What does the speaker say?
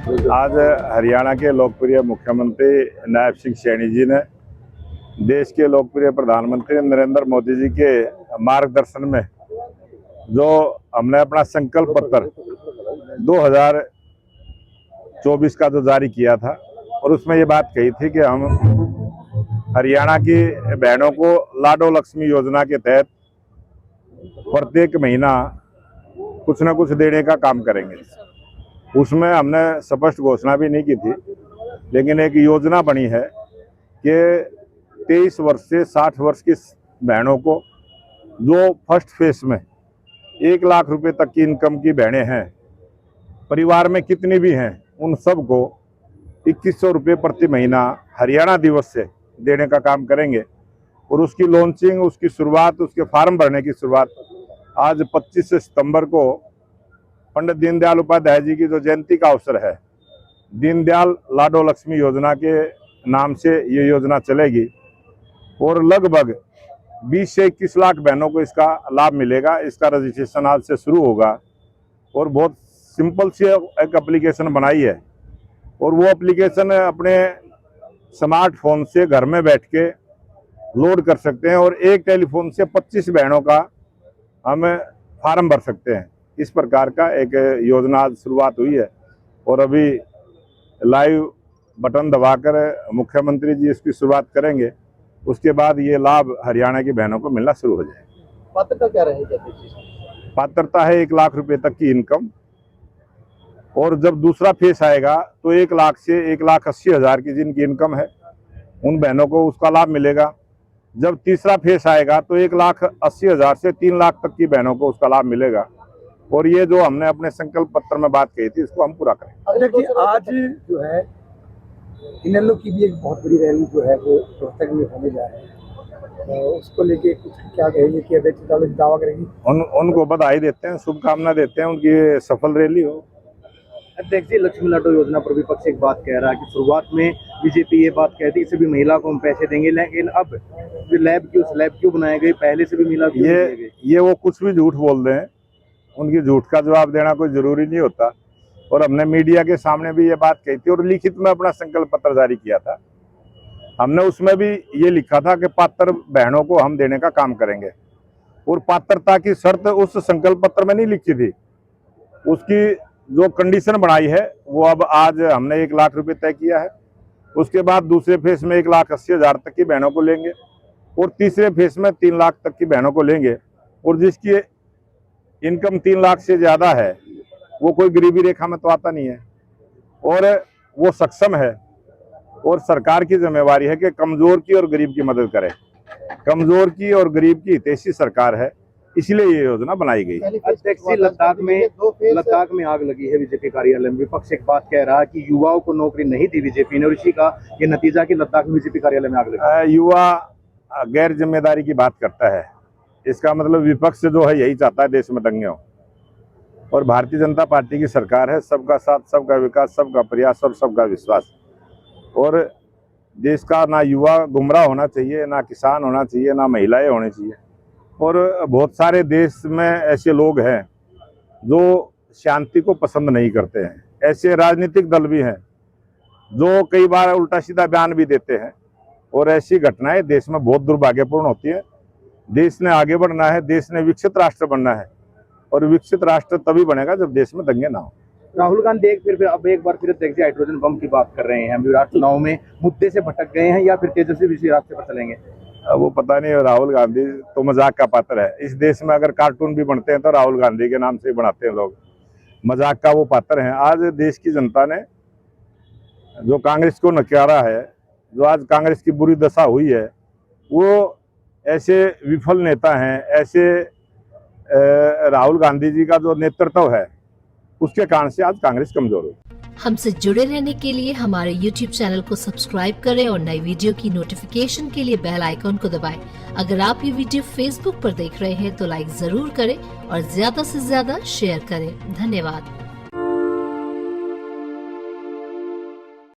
आज हरियाणा के लोकप्रिय मुख्यमंत्री नायब सिंह सैनी जी ने देश के लोकप्रिय प्रधानमंत्री नरेंद्र मोदी जी के मार्गदर्शन में जो हमने अपना संकल्प पत्र 2024 का जो जारी किया था और उसमें ये बात कही थी कि हम हरियाणा की बहनों को लाडो लक्ष्मी योजना के तहत प्रत्येक महीना कुछ न कुछ देने का काम करेंगे। उसमें हमने स्पष्ट घोषणा भी नहीं की थी, लेकिन एक योजना बनी है कि 23 वर्ष से 60 वर्ष की बहनों को जो फर्स्ट फेज में 1 लाख रुपए तक की इनकम की बहनें हैं, परिवार में कितनी भी हैं, उन सबको 2100 रुपये प्रति महीना हरियाणा दिवस से देने का काम करेंगे। और उसकी लॉन्चिंग, उसकी शुरुआत, उसके फॉर्म भरने की शुरुआत आज 25 सितंबर को पंडित दीनदयाल उपाध्याय जी की जो जयंती का अवसर है, दीनदयाल लाडो लक्ष्मी योजना के नाम से ये योजना चलेगी और लगभग 20 से 21 लाख बहनों को इसका लाभ मिलेगा। इसका रजिस्ट्रेशन आज से शुरू होगा और बहुत सिंपल सी एक एप्लीकेशन बनाई है और वो एप्लीकेशन अपने स्मार्टफोन से घर में बैठ के लोड कर सकते हैं और एक टेलीफोन से 25 बहनों का हम फार्म भर सकते हैं। इस प्रकार का एक योजना आज शुरुआत हुई है और अभी लाइव बटन दबाकर मुख्यमंत्री जी इसकी शुरुआत करेंगे। उसके बाद ये लाभ हरियाणा की बहनों को मिलना शुरू हो जाएगा। पात्रता क्या रहेगी? पात्रता है 1 लाख रुपए तक की इनकम और जब दूसरा फेस आएगा तो 1 लाख से 1,80,000 की जिनकी इनकम है उन बहनों को उसका लाभ मिलेगा। जब तीसरा फेस आएगा तो 1,80,000 से 3 लाख तक की बहनों को उसका लाभ मिलेगा। और ये जो हमने अपने संकल्प पत्र में बात कही थी, इसको हम पूरा करेंगे। देखिए, आज जो है इनेलो की भी एक बहुत बड़ी रैली जो है वो रोहतक में होने जा रही है, तो उसको लेके कुछ क्या कहेंगे कि अध्यक्ष दावा करेंगे? उनको बधाई देते हैं, शुभकामना देते हैं, उनकी सफल रैली हो। अध्यक्ष जी, लक्ष्मी लाडो योजना पर विपक्ष एक बात कह रहा है कि शुरुआत में बीजेपी ये बात कहती कि सभी महिला को हम पैसे देंगे, लेकिन अब जो लैब क्यों बनाए गए, पहले से भी महिला ये वो कुछ भी झूठ बोल रहे हैं। उनकी झूठ का जवाब देना कोई जरूरी नहीं होता और हमने मीडिया के सामने भी ये बात कही थी और लिखित में अपना संकल्प पत्र जारी किया था। हमने उसमें भी ये लिखा था कि पात्र बहनों को हम देने का काम करेंगे और पात्रता की शर्त उस संकल्प पत्र में नहीं लिखी थी। उसकी जो कंडीशन बनाई है वो अब आज हमने 1 लाख रुपए तय किया है। उसके बाद दूसरे फेज में 1,80,000 तक की बहनों को लेंगे और तीसरे फेज में 3 लाख तक की बहनों को लेंगे। और जिसकी इनकम 3 लाख से ज्यादा है वो कोई गरीबी रेखा में तो आता नहीं है और वो सक्षम है और सरकार की जिम्मेवारी है कि कमजोर की और गरीब की मदद करे। कमजोर की और गरीब की हितैषी सरकार है, इसलिए ये योजना बनाई गई। लद्दाख में आग लगी है बीजेपी कार्यालय में। विपक्ष एक बात कह रहा है कि युवाओं को नौकरी नहीं दी बीजेपी ने और इसी का ये नतीजा कि लद्दाख में बीजेपी कार्यालय में आग लगी। युवा गैर जिम्मेदारी की बात करता है, इसका मतलब विपक्ष जो है यही चाहता है देश में दंगे हो। और भारतीय जनता पार्टी की सरकार है, सबका साथ, सबका विकास, सबका प्रयास और सबका विश्वास। और देश का ना युवा गुमराह होना चाहिए, ना किसान होना चाहिए, ना महिलाएं होनी चाहिए। और बहुत सारे देश में ऐसे लोग हैं जो शांति को पसंद नहीं करते हैं। ऐसे राजनीतिक दल भी हैं जो कई बार उल्टा सीधा बयान भी देते हैं और ऐसी घटनाएं देश में बहुत दुर्भाग्यपूर्ण होती है। देश ने आगे बढ़ना है, देश ने विकसित राष्ट्र बनना है और विकसित राष्ट्र तभी बनेगा जब देश में दंगे ना हो। राहुल गांधी अब एक बार फिर देखिए हाइड्रोजन बम की बात कर रहे हैं। विराट चुनाव में मुद्दे से भटक गए हैं या फिर तेजस्वी इसी रास्ते पर चलेंगे? वो पता नहीं। राहुल गांधी तो मजाक का पात्र है। इस देश में अगर कार्टून भी बनते हैं तो राहुल गांधी के नाम से बनाते हैं लोग। मजाक का वो पात्र हैं। आज देश की जनता ने जो कांग्रेस को नकारा है, जो आज कांग्रेस की बुरी दशा हुई है, वो ऐसे विफल नेता हैं, ऐसे राहुल गांधी जी का जो नेतृत्व है उसके कारण से आज कांग्रेस कमजोर हुई। हमसे जुड़े रहने के लिए हमारे YouTube चैनल को सब्सक्राइब करें और नई वीडियो की नोटिफिकेशन के लिए बेल आइकॉन को दबाएं। अगर आप ये वीडियो Facebook पर देख रहे हैं तो लाइक जरूर करें और ज्यादा से ज्यादा शेयर करें। धन्यवाद।